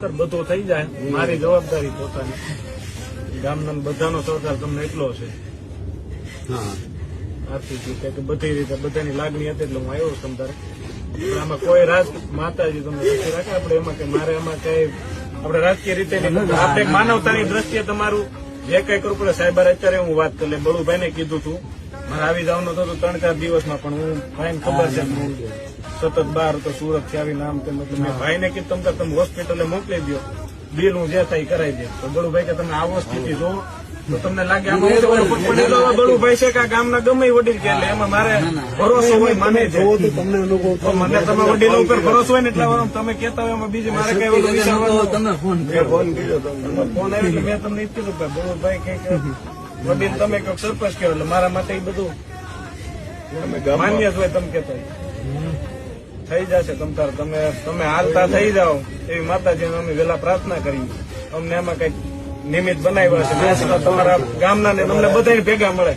બધું થઈ જાય મારી જવાબદારી પોતાની ગામના બધાનો સહકાર તમને એટલો છે આર્થિક રીતે કે બધી રીતે બધાની લાગણી હતી એટલે હું આવ્યો છું તમારે આમાં કોઈ માતાજી તમને રસ્તે રાખે આપણે એમાં કે મારે એમાં કઈ આપણે રાજકીય રીતે આપણે માનવતાની દ્રષ્ટિએ તમારું જે કઈ કરવું પડે સાહેબ અત્યારે હું વાત કરી બળુભાઈ ને કીધું હતું મારે આવી જવાનું હતું 3-4 દિવસમાં પણ હું ભાઈને ખબર છે સતત બહાર તો સુરત થી આવીને આમ તેમ એટલે મેં ભાઈને કીધું તમે હોસ્પિટલે મોકલી દો બિલ હું જે થાય કરાવી દે તો બળુભાઈ કે તમે આવો સ્થિતિ જો તો તમને લાગે બળુભાઈ છે કે ગામના ગમે વડીલ કે એટલે એમાં મારે ભરોસો હોય મને તમને મને તમે વડીલો ઉપર ભરોસો હોય ને એટલા વાર તમે કેતા હોય એમાં બીજી મારે કઈ ઓલું વિચારવાનું તમે ફોન આવી મેં તમને કીધું કે બળુભાઈ કે વડીલ તમે કઈક સરપંચ કહો એટલે મારા માટે એ બધું માન્ય જ હોય તમે કેતા થઈ જશે તમે હાલતા થઈ જાઓ એવી માતાજીને અમે વેલા પ્રાર્થના કરી અમને એમાં કઈક નિમિત્ત બનાવ્યા છે તમારા ગામના ને તમને બધા ભેગા મળે